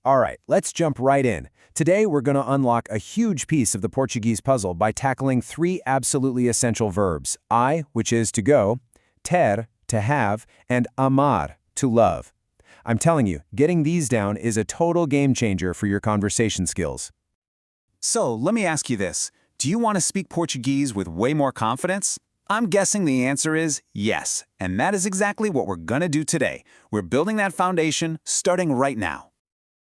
All right, let's jump right in. Today, we're going to unlock a huge piece of the Portuguese puzzle by tackling three absolutely essential verbs. I, which is to go, ter, to have, and amar, to love. I'm telling you, getting these down is a total game changer for your conversation skills. So, let me ask you this. Do you want to speak Portuguese with way more confidence? I'm guessing the answer is yes, and that is exactly what we're going to do today. We're building that foundation, starting right now.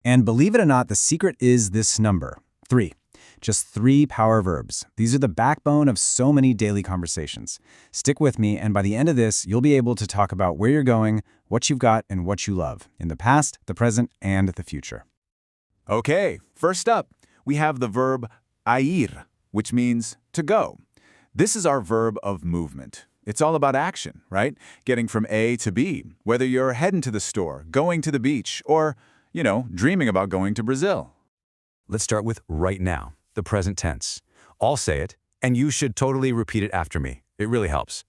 And believe it or not, the secret is this number, 3. Just 3 power verbs. These are the backbone of so many daily conversations. Stick with me, and by the end of this, you'll be able to talk about where you're going, what you've got, and what you love, in the past, the present, and the future. Okay, first up, we have the verb ir, which means to go. This is our verb of movement. It's all about action, right? Getting from A to B, whether you're heading to the store, going to the beach, or, dreaming about going to Brazil. Let's start with right now, the present tense. I'll say it, and you should totally repeat it after me. It really helps.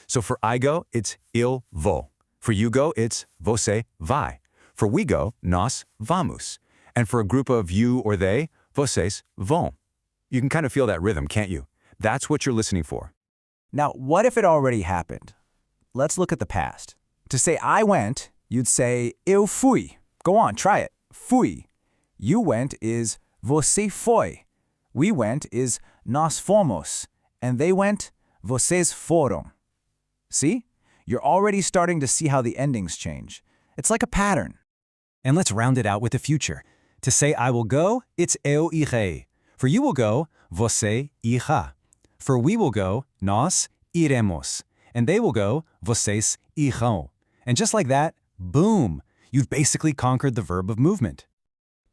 So for I go, it's eu vou. For you go, it's você vai. For we go, nós vamos. And for a group of you or they, vocês vão. You can kind of feel that rhythm, can't you? That's what you're listening for. Now, what if it already happened? Let's look at the past. To say I went, you'd say eu fui. Go on, try it. Fui. You went is você foi. We went is nós fomos. And they went, vocês foram. See? You're already starting to see how the endings change. It's like a pattern. And let's round it out with the future. To say I will go, it's eu irei. For you will go, você irá. For we will go, nós iremos. And they will go, vocês irão. And just like that, boom, you've basically conquered the verb of movement.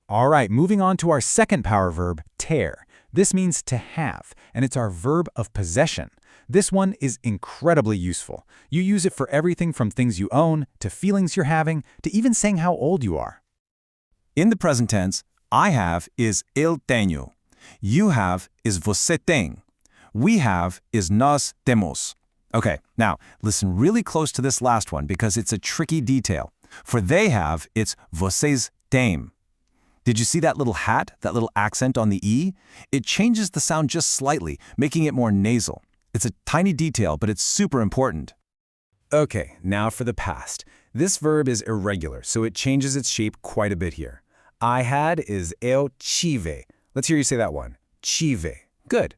All right, moving on to our second power verb, ter. This means to have, and it's our verb of possession. This one is incredibly useful. You use it for everything from things you own, to feelings you're having, to even saying how old you are. In the present tense, I have is eu tenho. You have is você tem. We have is nós temos. Okay, now listen really close to this last one because it's a tricky detail. For they have, it's vocês têm. Did you see that little hat, that little accent on the E? It changes the sound just slightly, making it more nasal. It's a tiny detail, but it's super important. Okay, now for the past. This verb is irregular, so it changes its shape quite a bit here. I had is eu tive. Let's hear you say that one. Tive. Good.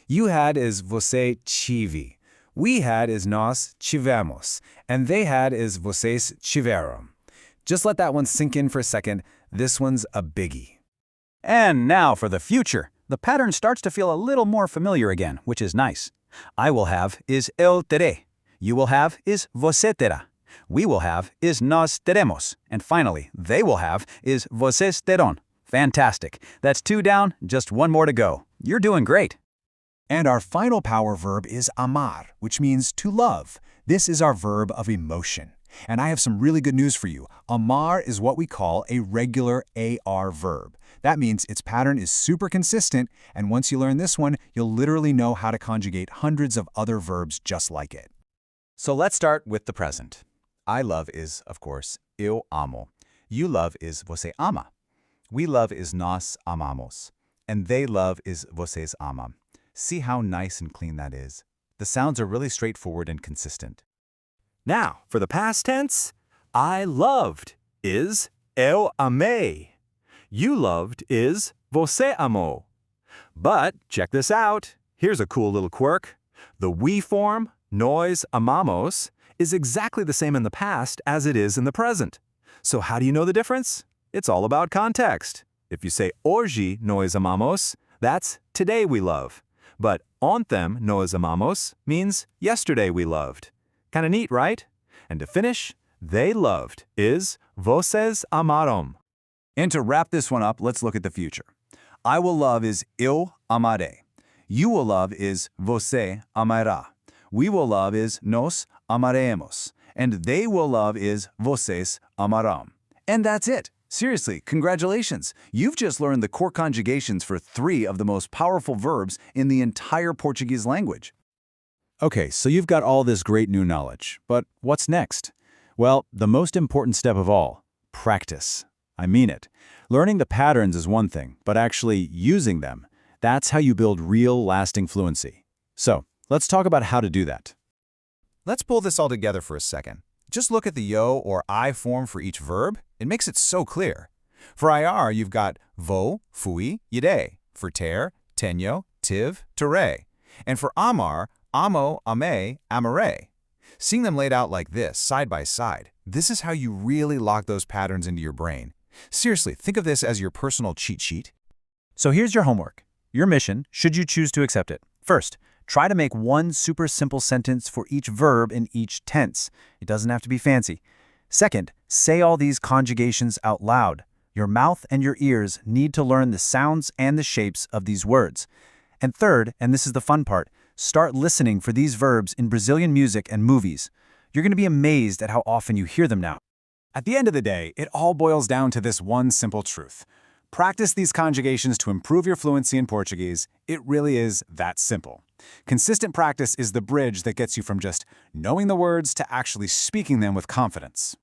You had is você tive. We had is nós tivemos. And they had is vocês tiveram. Just let that one sink in for a second. This one's a biggie. And now for the future. The pattern starts to feel a little more familiar again, which is nice. I will have is eu terei. You will have is você terá. We will have is nós teremos. And finally, they will have is vocês terão. Fantastic. That's 2 down, just 1 more to go. You're doing great. And our final power verb is amar, which means to love. This is our verb of emotion. And I have some really good news for you. Amar is what we call a regular AR verb. That means its pattern is super consistent, and once you learn this one, you'll literally know how to conjugate hundreds of other verbs just like it. So let's start with the present. I love is, of course, eu amo. You love is você ama. We love is nós amamos. And they love is vocês amam. See how nice and clean that is? The sounds are really straightforward and consistent. Now, for the past tense, I loved is eu amei. You loved is você amou. But check this out. Here's a cool little quirk. The we form, nós amamos, is exactly the same in the past as it is in the present. So how do you know the difference? It's all about context. If you say hoje nós amamos, that's today we love. But ontem nós amamos means yesterday we loved. Kinda neat, right? And to finish, they loved is vocês amaram. And to wrap this one up, let's look at the future. I will love is eu amarei. You will love is você amará. We will love is nós amaremos. And they will love is vocês amarão. And that's it. Seriously, congratulations! You've just learned the core conjugations for 3 of the most powerful verbs in the entire Portuguese language. Okay, so you've got all this great new knowledge, but what's next? Well, the most important step of all, practice. I mean it. Learning the patterns is one thing, but actually using them, that's how you build real, lasting fluency. So, let's talk about how to do that. Let's pull this all together for a second. Just look at the yo or I form for each verb. It makes it so clear. For IR, you've got vou, fui, yide. For TER, tenho, tive, tere. And for AMAR, amo, ame, amare. Seeing them laid out like this, side by side, this is how you really lock those patterns into your brain. Seriously, think of this as your personal cheat sheet. So here's your homework. Your mission, should you choose to accept it. First, try to make one super simple sentence for each verb in each tense. It doesn't have to be fancy. Second, say all these conjugations out loud. Your mouth and your ears need to learn the sounds and the shapes of these words. And third, and this is the fun part, start listening for these verbs in Brazilian music and movies. You're going to be amazed at how often you hear them now. At the end of the day, it all boils down to this one simple truth. Practice these conjugations to improve your fluency in Portuguese. It really is that simple. Consistent practice is the bridge that gets you from just knowing the words to actually speaking them with confidence.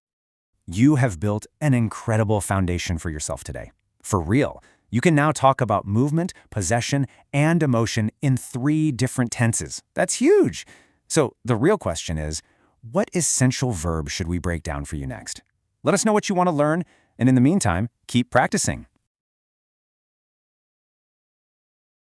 You have built an incredible foundation for yourself today. For real, you can now talk about movement, possession, and emotion in 3 different tenses. That's huge! So the real question is, what essential verb should we break down for you next? Let us know what you want to learn, and in the meantime, keep practicing.